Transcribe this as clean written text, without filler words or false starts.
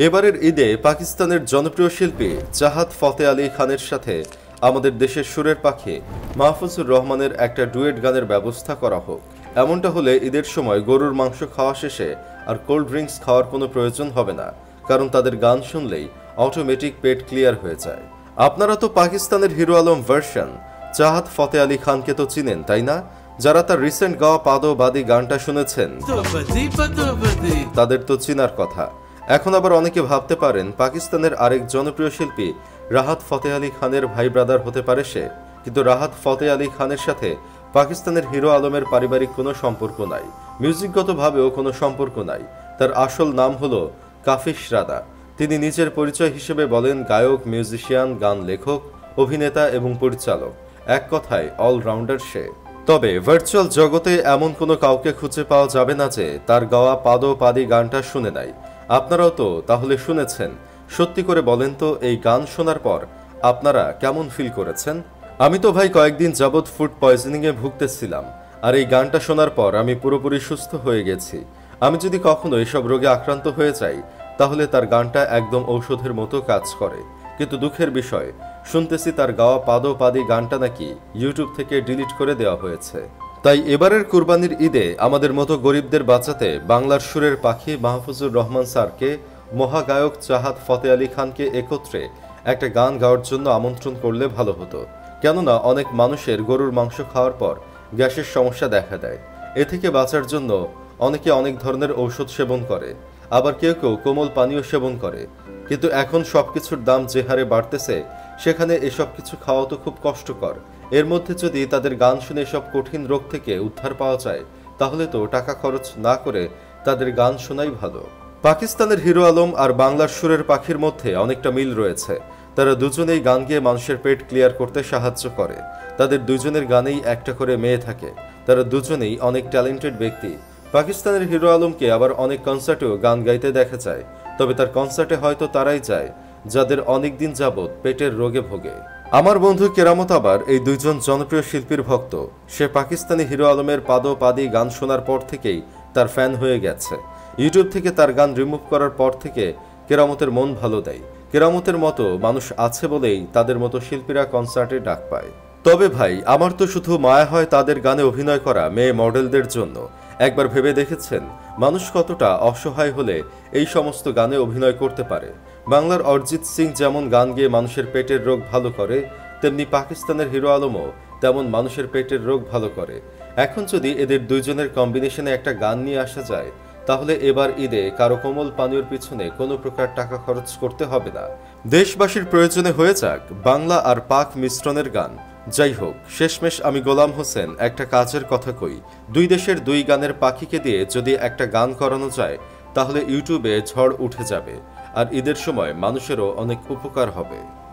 এবারের ঈদে পাকিস্তানের জনপ্রিয় শিল্পী চাহাত ফতে আলী খানের সাথে আমাদের দেশের সুরের পাখি মাহফুজুর রহমানের একটা ডুয়েট গানের ব্যবস্থা করা হোক। এমনটা হলে ঈদের সময় গরুর মাংস খাওয়া শেষে আর কোল্ড ড্রিঙ্কস খাওয়ার কোনো প্রয়োজন হবে না, কারণ তাদের গান শুনলেই অটোমেটিক পেট ক্লিয়ার হয়ে যায়। আপনারা তো পাকিস্তানের হিরো আলম ভার্সন চাহাত ফতে আলী খানকে তো চিনেন, তাই না? যারা তার রিসেন্ট গাওয়া পাদো বাদি গানটা শুনেছেন তাদের তো চিনার কথা। এখন আবার অনেকে ভাবতে পারেন পাকিস্তানের আরেক জনপ্রিয় শিল্পী রাহাত ফতে আলী খানের ভাই ব্রাদার হতে পারে সে, কিন্তু রাহাত ফতে আলী খানের সাথে পাকিস্তানের হিরো আলমের পারিবারিক কোনো সম্পর্ক নাই, মিউজিকগতভাবেও কোনো সম্পর্ক নাই। তার আসল নাম হলো কাফিশ রাদা। তিনি নিজের পরিচয় হিসেবে বলেন গায়ক, মিউজিশিয়ান, গান লেখক, অভিনেতা এবং পরিচালক, এক কথায় অলরাউন্ডার সে। তবে ভার্চুয়াল জগতে এমন কোনো কাউকে খুঁজে পাওয়া যাবে না যে তার গাওয়া পাদো পাদি গানটা শুনে নাই। আপনারাও তো তাহলে শুনেছেন। সত্যি করে বলেন তো, এই গান শোনার পর আপনারা কেমন ফিল করেছেন? আমি তো ভাই কয়েকদিন যাবৎ ফুড পয়জনিংয়ে ভুগতেছিলাম, আর এই গানটা শোনার পর আমি পুরোপুরি সুস্থ হয়ে গেছি। আমি যদি কখনো এসব রোগে আক্রান্ত হয়ে যাই তাহলে তার গানটা একদম ঔষধের মতো কাজ করে। কিন্তু দুঃখের বিষয়, শুনতেছি তার গাওয়া পাদো পাদি গানটা নাকি ইউটিউব থেকে ডিলিট করে দেওয়া হয়েছে। তাই এবারের কুরবানির ঈদে আমাদের মতো গরিবদের বাঁচাতে বাংলার সুরের পাখি মাহফুজুর রহমান স্যারকে, মহাগায়ক চাহাত ফতে আলী খানকে একত্রে একটা গান গাওয়ার জন্য আমন্ত্রণ করলে ভালো হতো। কেননা অনেক মানুষের গরুর মাংস খাওয়ার পর গ্যাসের সমস্যা দেখা দেয়। এ থেকে বাঁচার জন্য অনেকে অনেক ধরনের ঔষধ সেবন করে, আবার কেউ কেউ কোমল পানীয় সেবন করে। কিন্তু এখন সবকিছুর দাম যে হারে বাড়তেছে, সেখানে এসব কিছু খাওয়া তো খুব কষ্টকর। এর মধ্যে যদি তাদের গান শুনে সব কঠিন রোগ থেকে উদ্ধার পাওয়া যায়, তাহলে তো টাকা খরচ না করে তাদের গান শোনাই ভালো। পাকিস্তানের হিরো আলম আর বাংলার সুরের পাখির মধ্যে অনেকটা মিল রয়েছে। তারা দুজনেই গান গেয়ে মানুষের পেট ক্লিয়ার করতে সাহায্য করে। তাদের দুজনের গানেই একটা করে মেয়ে থাকে। তারা দুজনেই অনেক ট্যালেন্টেড ব্যক্তি। পাকিস্তানের হিরো আলমকে আবার অনেক কনসার্টেও গান গাইতে দেখা যায়, তবে তার কনসার্টে হয়তো তারাই যায় যাদের অনেক দিন যাবৎ পেটের রোগে ভোগে। আমার বন্ধু কেরামত আবার এই দুইজন জনপ্রিয় শিল্পীর ভক্ত। সে পাকিস্তানি হিরো আলমের পাদো পাদি গান শোনার পর থেকেই তার ফ্যান হয়ে গেছে। ইউটিউব থেকে তার গান রিমুভ করার পর থেকে কেরামতের মন ভালো দেয়। কেরামতের মতো মানুষ আছে বলেই তাদের মতো শিল্পীরা কনসার্টে ডাক পায়। তবে ভাই, আমার তো শুধু মায়া হয় তাদের গানে অভিনয় করা মেয়ে মডেলদের জন্য। একবার ভেবে দেখেছেন মানুষ কতটা অসহায় হলে এই সমস্ত গানে অভিনয় করতে পারে? বাংলার অরিজিৎ সিং যেমন গান গেয়ে মানুষের পেটের রোগ ভালো করে, তেমনি পাকিস্তানের হিরো আলমও তেমন মানুষের পেটের রোগ ভালো করে। এখন যদি এদের দুইজনের কম্বিনেশনে একটা গান নিয়ে আসা যায়, তাহলে এবার ঈদে কারো কোমল পানীয়র পিছনে কোনো প্রকার টাকা খরচ করতে হবে না। দেশবাসীর প্রয়োজনে হয়ে যাক বাংলা আর পাক মিশ্রণের গান। যাই হোক, শেষমেশ আমি গোলাম হোসেন একটা কাজের কথা কই। দুই দেশের দুই গানের পাখিকে দিয়ে যদি একটা গান করানো যায়, তাহলে ইউটিউবে ঝড় উঠে যাবে, আর ঈদের সময় মানুষেরও অনেক উপকার হবে।